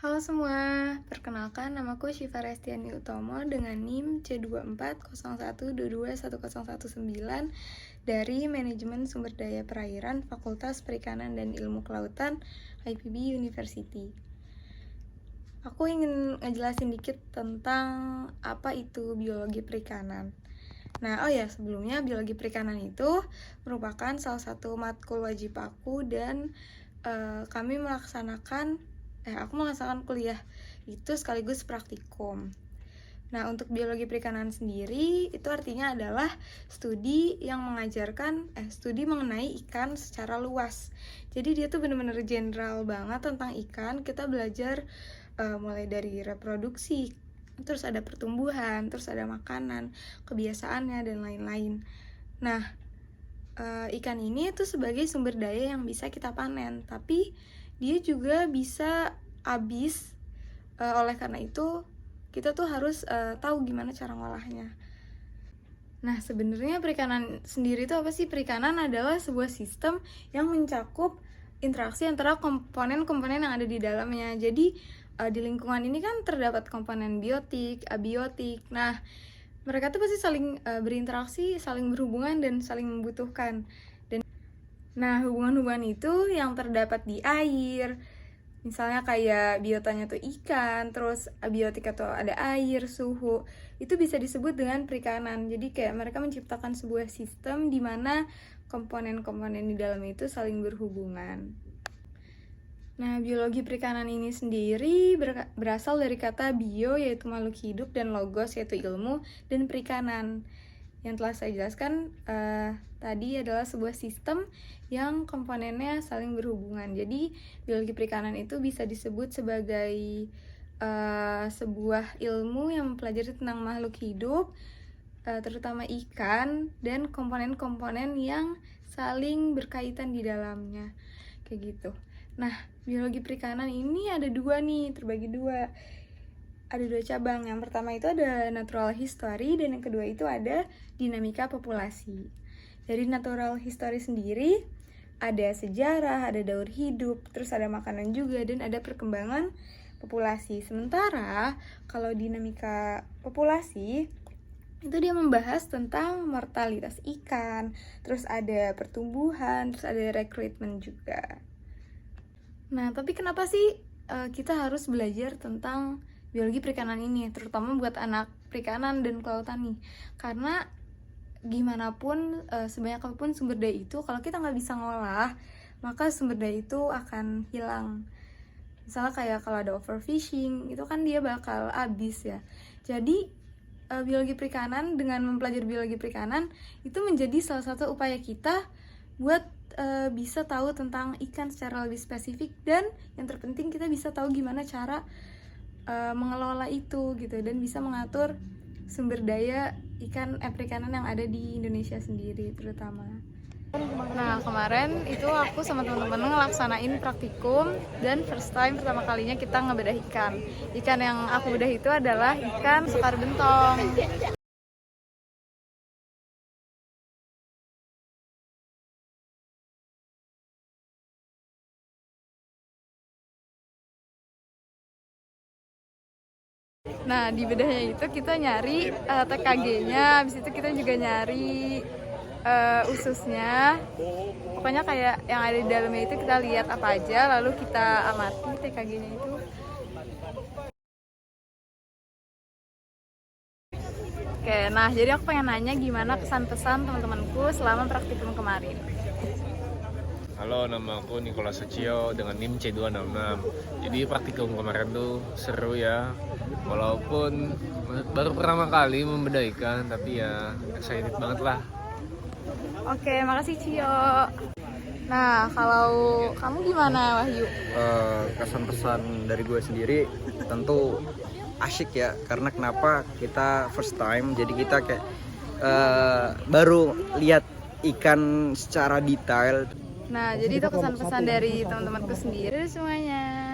Halo semua, perkenalkan namaku Syifa Restiani Utomo dengan NIM C2401221019 dari Manajemen Sumber Daya Perairan Fakultas Perikanan dan Ilmu Kelautan IPB University. Aku ingin ngejelasin dikit tentang apa itu biologi perikanan. Nah, sebelumnya biologi perikanan itu merupakan salah satu matkul wajib aku dan kami aku melaksanakan kuliah itu sekaligus praktikum. Nah, untuk biologi perikanan sendiri itu artinya adalah studi mengenai ikan secara luas. Jadi dia tuh benar-benar general banget tentang ikan. Kita belajar mulai dari reproduksi, terus ada pertumbuhan, terus ada makanan, kebiasaannya dan lain-lain. Nah, ikan ini tuh sebagai sumber daya yang bisa kita panen, tapi dia juga bisa habis. Oleh karena itu kita tuh harus tahu gimana cara ngolahnya. Nah, sebenarnya perikanan sendiri itu apa sih? Perikanan adalah sebuah sistem yang mencakup interaksi antara komponen-komponen yang ada di dalamnya. Jadi di lingkungan ini kan terdapat komponen biotik, abiotik. Nah, mereka tuh pasti saling berinteraksi, saling berhubungan dan saling membutuhkan. Nah, hubungan-hubungan itu yang terdapat di air, misalnya kayak biotanya tuh ikan, terus abiotik atau ada air, suhu, itu bisa disebut dengan perikanan. Jadi kayak mereka menciptakan sebuah sistem di mana komponen-komponen di dalam itu saling berhubungan. Nah, biologi perikanan ini sendiri berasal dari kata bio, yaitu makhluk hidup, dan logos, yaitu ilmu, dan perikanan. Yang telah saya jelaskan tadi adalah sebuah sistem yang komponennya saling berhubungan. Jadi, biologi perikanan itu bisa disebut sebagai sebuah ilmu yang mempelajari tentang makhluk hidup, terutama ikan, dan komponen-komponen yang saling berkaitan di dalamnya. Kayak gitu. Nah, biologi perikanan ini ada terbagi dua. Ada dua cabang. Yang pertama itu ada natural history, dan yang kedua itu ada dinamika populasi. Dari natural history sendiri ada sejarah, ada daur hidup, terus ada makanan juga, dan ada perkembangan populasi. Sementara kalau dinamika populasi itu dia membahas tentang mortalitas ikan, terus ada pertumbuhan, terus ada rekrutmen juga. Nah, tapi kenapa sih kita harus belajar tentang biologi perikanan ini, terutama buat anak perikanan dan kelautan nih? Karena gimana pun, sebanyak apapun sumber daya itu, kalau kita nggak bisa ngolah, maka sumber daya itu akan hilang. Misalnya kayak kalau ada overfishing, itu kan dia bakal habis ya. Jadi biologi perikanan, dengan mempelajari biologi perikanan, itu menjadi salah satu upaya kita buat bisa tahu tentang ikan secara lebih spesifik, dan yang terpenting kita bisa tahu gimana cara mengelola itu gitu, dan bisa mengatur sumber daya perikanan yang ada di Indonesia sendiri terutama. Nah, kemarin itu aku sama teman-teman ngelaksanain praktikum, dan pertama kalinya kita ngebedah ikan. Ikan yang aku bedah itu adalah ikan sekar bentong. Nah, di bedahnya itu kita nyari TKG-nya, habis itu kita juga nyari ususnya. Pokoknya kayak yang ada di dalamnya itu kita lihat apa aja, lalu kita amati TKG-nya itu. Oke, nah jadi aku pengen nanya gimana kesan-pesan teman-temanku selama praktikum kemarin. Halo, nama aku Nicola Sucio dengan NIM C266. Jadi praktikum kemarin tuh seru ya. Walaupun baru pertama kali membedah ikan, tapi ya excited banget lah. Oke, makasih Cio. Nah, kalau kamu gimana, Wahyu? Kesan-pesan dari gue sendiri tentu asyik ya, karena kenapa kita first time, jadi kita kayak baru lihat ikan secara detail. Nah, jadi itu kesan-pesan dari teman-temanku sendiri semuanya.